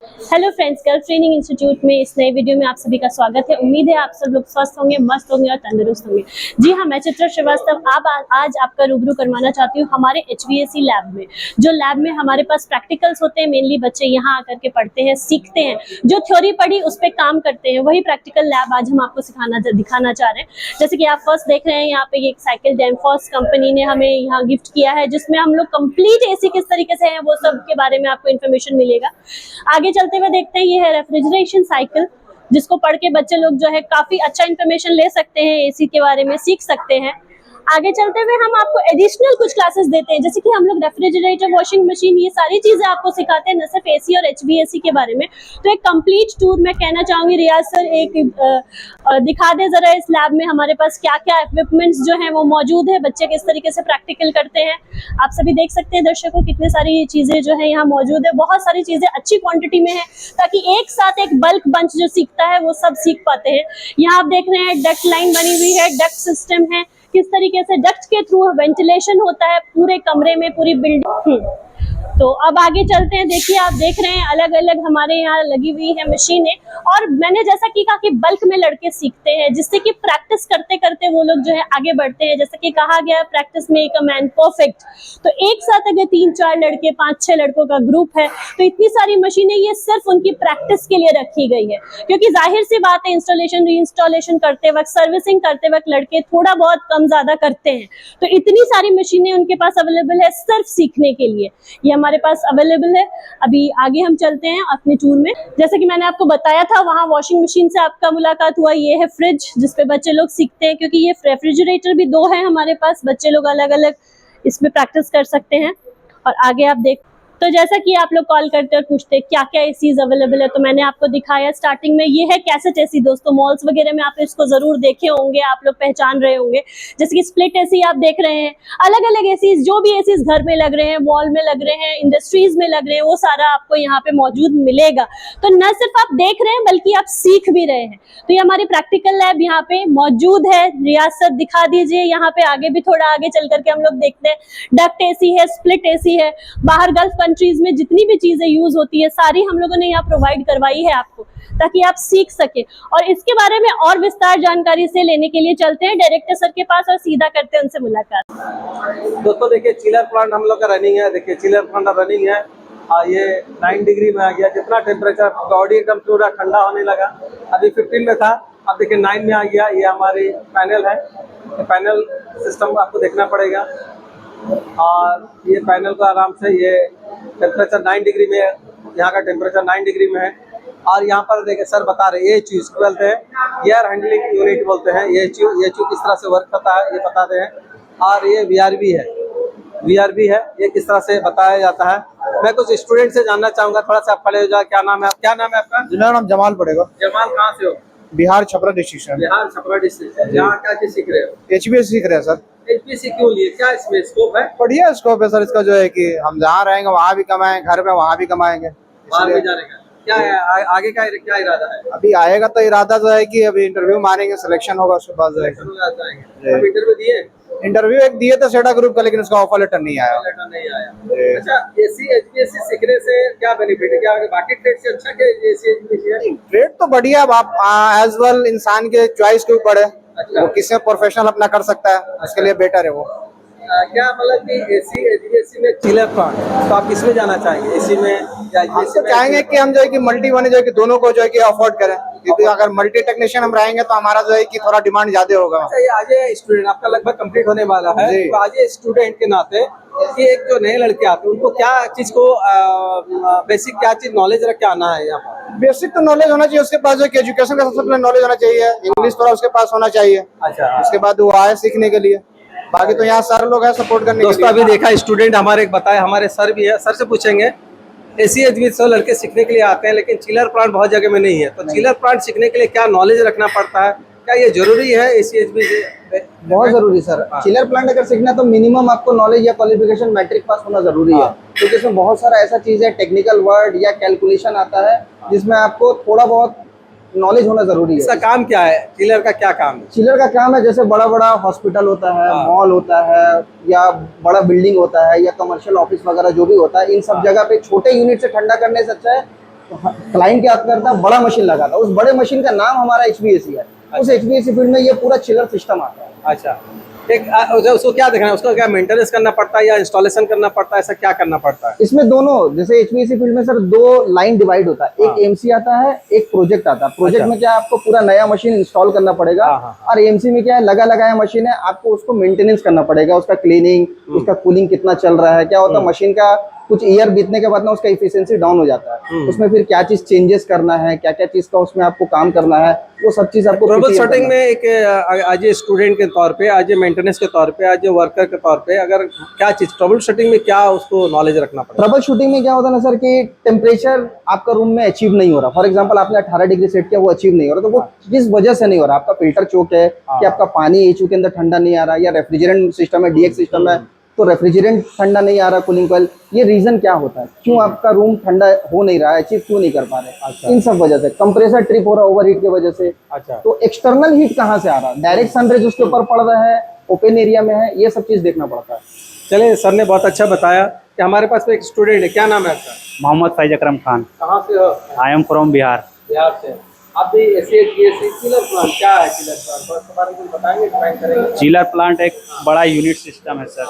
Hello friends, gulf training institute में इस नए वीडियो में आप सभी का स्वागत है। उम्मीद है आप सब लोग स्वस्थ होंगे, मस्त होंगे और तंदुरुस्त होंगे। जी हाँ, मैं चित्रा श्रीवास्तव आज आपका रूबरू करवाना चाहती हूँ हमारे HVAC लैब में। जो लैब में हमारे पास प्रैक्टिकल्स होते हैं, मेनली बच्चे यहाँ आकर के पढ़ते हैं, सीखते हैं। जो थ्योरी पढ़ी उस पर काम करते हैं, वही प्रैक्टिकल लैब आज हम आपको दिखाना चाह रहे हैं। जैसे कि आप फर्स्ट देख रहे हैं, यहाँ पे एक साइकिल डैम्फोस कंपनी ने हमें यहाँ गिफ्ट किया है, जिसमें हम लोग कंप्लीट AC किस तरीके से है वो सब के बारे में आपको इन्फॉर्मेशन मिलेगा। आगे चलते हुए देखते हैं, ये है रेफ्रिजरेशन साइकिल, जिसको पढ़ के बच्चे लोग जो है काफी अच्छा इन्फॉर्मेशन ले सकते हैं, AC के बारे में सीख सकते हैं। आगे चलते हुए हम आपको एडिशनल कुछ क्लासेस देते हैं, जैसे कि हम लोग रेफ्रिजरेटर, वॉशिंग मशीन, ये सारी चीजें आपको सिखाते हैं, न सिर्फ AC और HVAC के बारे में। तो एक कंप्लीट टूर मैं कहना चाहूंगी, रियाज सर एक दिखा दे जरा इस लैब में हमारे पास क्या क्या इक्विपमेंट्स जो है वो मौजूद है, बच्चे किस तरीके से प्रैक्टिकल करते हैं। आप सभी देख सकते हैं दर्शकों, कितने सारी चीजें जो है यहाँ मौजूद है, बहुत सारी चीजें अच्छी क्वांटिटी में है, ताकि एक साथ एक बल्क बंच जो सीखता है वो सब सीख पाते हैं। यहाँ आप देख रहे हैं डक्ट लाइन बनी हुई है, डक्ट सिस्टम है, किस तरीके से डक्ट के थ्रू वेंटिलेशन होता है पूरे कमरे में, पूरी बिल्डिंग। तो अब आगे चलते हैं। देखिए, आप देख रहे हैं अलग अलग हमारे यहाँ लगी हुई है मशीनें, और मैंने जैसा कि कहा कि बल्क में लड़के सीखते हैं, जिससे कि प्रैक्टिस करते करते वो लोग जो है आगे बढ़ते हैं। जैसे कि कहा गया है, practice make a man perfect. तो एक साथ अगर 3-4 लड़के, 5-6 लड़कों का ग्रुप है, तो इतनी सारी मशीनें ये सिर्फ उनकी प्रैक्टिस के लिए रखी गई है, क्योंकि जाहिर सी बात है, इंस्टॉलेशन री-इंस्टॉलेशन करते वक्त, सर्विसिंग करते वक्त लड़के थोड़ा बहुत कम ज्यादा करते हैं। तो इतनी सारी मशीनें उनके पास अवेलेबल है सिर्फ सीखने के लिए, ये हमारे पास अवेलेबल है। अभी आगे हम चलते हैं अपने टूर में। जैसे कि मैंने आपको बताया था, वहाँ वॉशिंग मशीन से आपका मुलाकात हुआ। ये है फ्रिज, जिसपे बच्चे लोग सीखते हैं, क्योंकि ये रेफ्रिजरेटर भी 2 है हमारे पास, बच्चे लोग अलग अलग इसमें प्रैक्टिस कर सकते हैं। और आगे आप देख, तो जैसा कि आप लोग कॉल करते और पूछते हैं क्या क्या एसीज अवेलेबल है, तो मैंने आपको दिखाया स्टार्टिंग में। ये है कैसेट एसी दोस्तों, मॉल्स वगैरह में आप इसको जरूर देखे होंगे, आप लोग पहचान रहे होंगे। जैसे कि स्प्लिट एसी आप देख रहे हैं, अलग अलग एसीज, जो भी एसीज घर में लग रहे हैं, मॉल में लग रहे हैं, इंडस्ट्रीज में लग रहे हैं, वो सारा आपको यहाँ पे मौजूद मिलेगा। तो न सिर्फ आप देख रहे हैं बल्कि आप सीख भी रहे हैं। तो ये हमारी प्रैक्टिकल लैब यहाँ पे मौजूद है। रियाज सर दिखा दीजिए, यहाँ पे आगे भी थोड़ा आगे चल करके हम लोग देखते हैं। डक्ट एसी है, स्प्लिट एसी है, बाहर गल्फ कंट्रीज में जितनी भी चीजें यूज होती है सारी हम लोगों ने यहाँ प्रोवाइड करवाई है आपको, ताकि आप सीख सके। और इसके बारे में और विस्तार जानकारी से लेने के लिए चलते हैं डायरेक्टर सर के पास और सीधा करते हैं उनसे मुलाकात। दोस्तों देखिए, चिलर प्लांट हम लोग का रनिंग है। देखिए, चिलर प्लांट रनिंग है, ये 9 डिग्री में आ गया। जितना टेम्परेचर, बॉडी एकदम पूरा ठंडा होने लगा। अभी 15 में था, अब देखिए 9 में आ गया। ये हमारी पैनल है, पैनल सिस्टम आपको देखना पड़ेगा। और ये पैनल को आराम से, ये टेम्परेचर 9 डिग्री में, यहाँ का टेम्परेचर 9 डिग्री में है। और यहाँ पर देखिए सर बता रहे, ये चीज बोलते हैं एयर हैंडलिंग यूनिट बोलते हैं। ये चीज किस तरह से वर्क करता है ये बताते हैं। और ये VRV है, VRV है, ये किस तरह से बताया जाता है। मैं कुछ स्टूडेंट से जानना चाहूंगा, थोड़ा सा आप खड़े हो जाए। क्या नाम है क्या नाम है आपका? मेरा नाम जमाल पड़ेगा। जमाल, कहाँ से हो? बिहार छपरा डिस्ट्रिक्ट से। बिहार छपरा डिस्ट्रिक्ट। यहाँ क्या चीज सीख रहे हो? HVAC सीख रहे हैं सर। HVAC क्यों लिए, क्या इसमें स्कोप है? बढ़िया स्कोप है सर इसका, जो है कि हम जहाँ रहेंगे वहाँ भी कमाएंगे, घर में वहाँ भी कमाएंगे। बाहर भी जाने का क्या है, आगे का क्या इरादा है? अभी आएगा तो इरादा जो है कि अभी इंटरव्यू मारेंगे, सिलेक्शन होगा, उसके बाद जो है इंटरव्यू दिए। इंटरव्यू एक दिए थे सेटा ग्रुप का, लेकिन उसका ऑफर लेटर नहीं आया। अच्छा, AC HVAC सीखने से क्या बेनिफिट है? क्या बाकी ट्रेड से अच्छा क्या AC HVAC है? ट्रेड तो बढ़िया, अब आप एज वेल इंसान के चॉइस के ऊपर है। अच्छा। वो किसमें प्रोफेशनल अपना कर सकता है, उसके लिए बेटर है वो। क्या मतलब कि AC HVAC में चिलर प्लांट, तो आप किसमें जाना चाहेंगे, AC में या हम तो चाहेंगे कि हम जो है कि मल्टी बने, जो है कि दोनों को जो है कि अफोर्ड करें, क्योंकि अगर मल्टी टेक्नीशियन हम रहेंगे तो हमारा जो है कि थोड़ा डिमांड ज्यादा होगा। अच्छा, ये आज स्टूडेंट आपका लगभग कंप्लीट होने वाला है, तो आज स्टूडेंट के नाते कि एक जो नए लड़के आते हैं उनको क्या चीज को बेसिक क्या चीज नॉलेज रख के आना है? यहाँ पर बेसिक तो नॉलेज होना चाहिए उसके पास, जो कि एजुकेशन का सबसे पहले नॉलेज होना चाहिए, इंग्लिश थोड़ा उसके पास होना चाहिए। अच्छा, उसके बाद वो आए सीखने के लिए, बाकी तो यहाँ सर लोग हैं सपोर्ट करने के लिए। दोस्तों अभी देखा स्टूडेंट हमारे बताए, हमारे सर भी है, सर से पूछेंगे। AC HVAC सब लड़के सीखने के लिए आते हैं, लेकिन चिलर प्लांट बहुत जगह में नहीं है। तो चिलर प्लांट सीखने के लिए क्या नॉलेज रखना पड़ता है, क्या ये जरूरी है AC HVAC? बहुत जरूरी सर। चिलर प्लांट अगर सीखना तो मिनिमम आपको नॉलेज या क्वालिफिकेशन मैट्रिक पास होना जरूरी है, क्योंकि इसमें बहुत सारा ऐसा चीज है, टेक्निकल वर्ड या कैलकुलेशन आता है, जिसमें आपको थोड़ा बहुत नॉलेज होना जरूरी है। इसका काम क्या है, चिलर का क्या काम है? चिलर का काम है, जैसे बड़ा बड़ा हॉस्पिटल होता है, मॉल होता है, या बड़ा बिल्डिंग होता है, या कमर्शियल ऑफिस वगैरह जो भी होता है, इन सब जगह पे छोटे यूनिट से ठंडा करने से अच्छा है क्लाइंट क्या करता है, बड़ा मशीन लगाता है, उस बड़े मशीन का नाम हमारा HVAC है। उस HVAC फील्ड में ये पूरा चिलर सिस्टम आता है। अच्छा, एक उसको क्या देखना है, उसको क्या मेंटेनेंस करना पड़ता है या इंस्टॉलेशन करना पड़ता है, ऐसा क्या करना पड़ता है? इसमें दोनों, जैसे HVAC फील्ड में सर 2 लाइन डिवाइड होता है, एक MC आता है, एक प्रोजेक्ट आता है। प्रोजेक्ट में क्या है, आपको पूरा नया मशीन इंस्टॉल करना पड़ेगा, और MC में क्या है, लगा लगाया मशीन है, आपको उसको मेंटेनेंस करना पड़ेगा, उसका क्लीनिंग, उसका कूलिंग कितना चल रहा है, क्या होता है मशीन का कुछ ईयर बीतने के बाद ना उसका इफिशियंसी डाउन हो जाता है, उसमें फिर क्या चीज चेंजेस करना है, क्या क्या चीज का उसमें आपको काम करना है, वो सब चीज आपको ट्रबल शूटिंग में एक आज ए स्टूडेंट के तौर पे, आज ए मेंटेनेंस के तौर पे, आज ए वर्कर के तौर पे, अगर क्या चीज ट्रबल शूटिंग में क्या उसको नॉलेज रखना पड़ेगा? ट्रबल शूटिंग में क्या होता है ना सर कि टेम्परेचर आपका रूम में अचीव नहीं हो रहा, फॉर एग्जांपल आपने 18 डिग्री सेट किया, वो अचीव नहीं हो रहा, तो वो किस वजह से नहीं हो रहा, आपका फिल्टर चोक है कि आपका पानी एचयू के अंदर ठंडा नहीं आ रहा, या रेफ्रिजरेंट सिस्टम है, DX सिस्टम है तो रेफ्रिजरेंट ठंडा नहीं आ रहा, कूलिंग कॉइल, ये रीजन क्या होता है, क्यों आपका रूम ठंडा हो नहीं रहा है, अचीव क्यों नहीं कर पा रहे, इन सब वजह से। कंप्रेसर ट्रिप हो रहा है ओवरहीट की वजह से। अच्छा, तो एक्सटर्नल हीट कहाँ से आ रहा है, डायरेक्ट सनरेज उसके ऊपर पड़ रहा है, ओपन एरिया में है, ये सब चीज देखना पड़ता है। चलिए, सर ने बहुत अच्छा बताया कि हमारे पास एक स्टूडेंट है, क्या नाम है आपका? मोहम्मद फैज अकरम खान। कहाँ से हो? I am from Bihar. Bihar से। आप भी ऐसे चिलर प्लांट, क्या है चिलर प्लांट, बस के बारे में कुछ बताएंगे, ट्राई करेंगे। चिलर प्लांट एक बड़ा यूनिट सिस्टम है सर,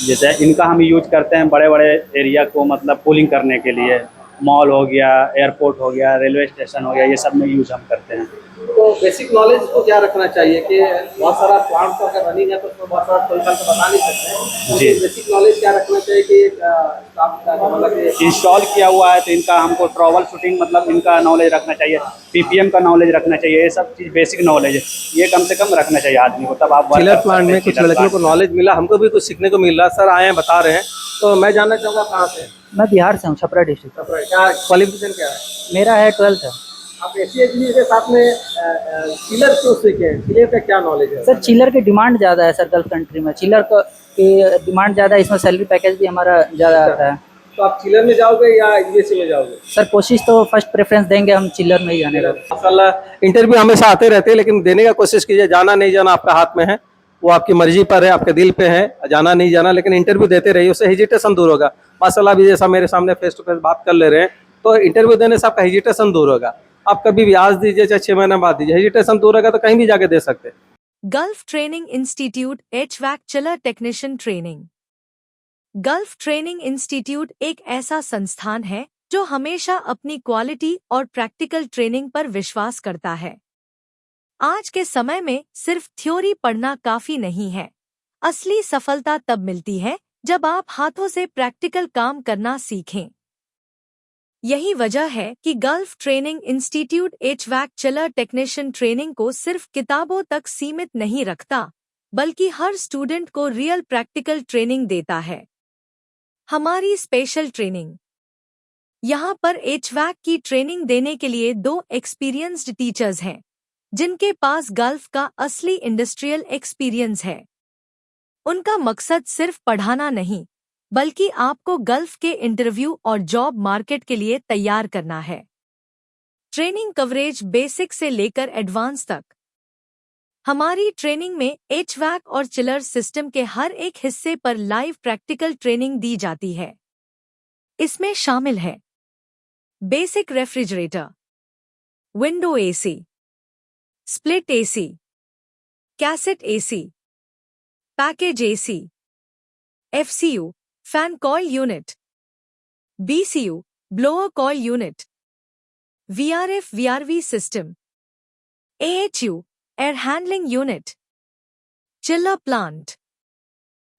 जैसे इनका हम यूज करते हैं बड़े बड़े एरिया को मतलब कूलिंग करने के लिए, मॉल हो गया, एयरपोर्ट हो गया, रेलवे स्टेशन हो गया, ये सब में यूज हम करते हैं। तो बेसिक नॉलेज को क्या रखना चाहिए कि बहुत सारा प्लांट तो अगर रनिंग है तो उसमें बहुत सारा खोल करके बता नहीं सकते हैं, जी। बेसिक नॉलेज क्या रखना चाहिए कि स्टाफ का मतलब कि इंस्टॉल किया हुआ है तो इनका हमको ट्रबल शूटिंग मतलब इनका नॉलेज रखना चाहिए, PPM का नॉलेज रखना चाहिए, ये सब चीज़ बेसिक नॉलेज है, ये कम से कम रखना चाहिए आदमी को, तब आप work चिलर कर प्लांट सकते में हैं कुछ चिलर लड़कियों को प्लांट में। नॉलेज मिला, हमको भी कुछ सीखने को मिल रहा। सर आए हैं, बता रहे हैं, तो मैं जानना चाहूँगा कहाँ से? मैं बिहार से हूँ, छपरा डिस्ट्रिक्ट। क्या क्वालिफिकेशन क्या है? मेरा है 12th है। आप एसी के साथ में चिलर क्यों सीखे हैं, चिलर का क्या नॉलेज है? सर चिलर की डिमांड ज़्यादा है सर, गल्फ कंट्री में चिलर की डिमांड ज़्यादा है, इसमें सैलरी पैकेज भी हमारा ज़्यादा आता है। तो आप चिलर में जाओगे या यूएसए में जाओगे? सर कोशिश तो फर्स्ट प्रेफरेंस देंगे हम चिलर में ही जाने का। माशाल्लाह, इंटरव्यू हमेशा आते रहते हैं, लेकिन देने का कोशिश कीजिए, जाना नहीं जाना आपका हाथ में है, वो आपकी मर्जी पर है, आपके दिल पे है, जाना नहीं जाना, लेकिन इंटरव्यू देते रहिए, उससे हेजिटेशन दूर होगा। माशाल्लाह, अभी जैसा मेरे सामने फेस टू फेस बात कर ले रहे हैं, तो इंटरव्यू देने से आपका हेजिटेशन दूर होगा। आप कभी भी आज दीजिए चाहे 6 महीने बाद दीजिए, हेजिटेशन दूर होगा तो कहीं भी जाके दे सकते हैं। Gulf training institute HVAC chiller technician training. Gulf training institute एक ऐसा संस्थान है जो हमेशा अपनी क्वालिटी और प्रैक्टिकल ट्रेनिंग पर विश्वास करता है। आज के समय में सिर्फ थ्योरी पढ़ना काफी नहीं है, असली सफलता तब मिलती है जब आप हाथों से प्रैक्टिकल काम करना सीखें। यही वजह है कि gulf training institute HVAC chiller technician training को सिर्फ किताबों तक सीमित नहीं रखता, बल्कि हर स्टूडेंट को रियल प्रैक्टिकल ट्रेनिंग देता है। हमारी स्पेशल ट्रेनिंग। यहाँ पर HVAC की ट्रेनिंग देने के लिए 2 एक्सपीरियंस्ड टीचर्स हैं, जिनके पास गल्फ का असली इंडस्ट्रियल एक्सपीरियंस है। उनका मकसद सिर्फ पढ़ाना नहीं, बल्कि आपको गल्फ के इंटरव्यू और जॉब मार्केट के लिए तैयार करना है। ट्रेनिंग कवरेज बेसिक से लेकर एडवांस तक। हमारी ट्रेनिंग में HVAC और चिलर सिस्टम के हर एक हिस्से पर लाइव प्रैक्टिकल ट्रेनिंग दी जाती है। इसमें शामिल है basic refrigerator, window AC, split AC, cassette AC, package AC, FCU, fan coil unit, BCU, blower coil unit, VRF VRV system, AHU, air handling unit, chiller plant.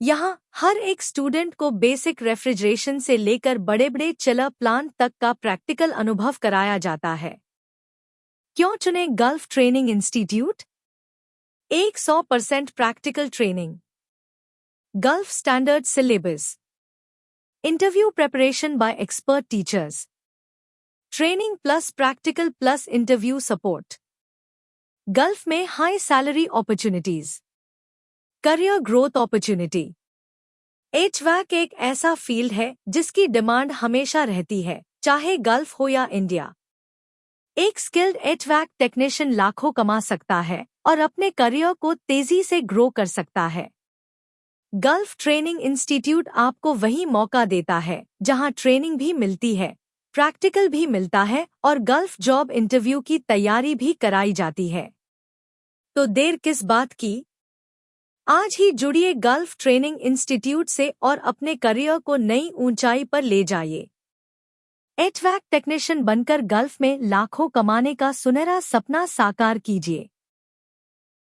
यहाँ हर एक स्टूडेंट को basic refrigeration से लेकर बड़े बड़े चिलर प्लांट तक का practical अनुभव कराया जाता है। क्यों चुने gulf training institute? 100% practical training, gulf standard syllabus, interview preparation by expert teachers, training plus practical plus interview support. Gulf में high salary opportunities, career growth opportunity. HVAC एक ऐसा फील्ड है जिसकी डिमांड हमेशा रहती है, चाहे गल्फ हो या इंडिया। एक स्किल्ड HVAC टेक्नीशियन लाखों कमा सकता है और अपने करियर को तेजी से ग्रो कर सकता है। गल्फ ट्रेनिंग इंस्टीट्यूट आपको वही मौका देता है जहां ट्रेनिंग भी मिलती है, प्रैक्टिकल भी मिलता है और गल्फ जॉब इंटरव्यू की तैयारी भी कराई जाती है। तो देर किस बात की? आज ही जुड़िए गल्फ ट्रेनिंग इंस्टीट्यूट से और अपने करियर को नई ऊंचाई पर ले जाइए। एचवैक टेक्नीशियन बनकर गल्फ में लाखों कमाने का सुनहरा सपना साकार कीजिए।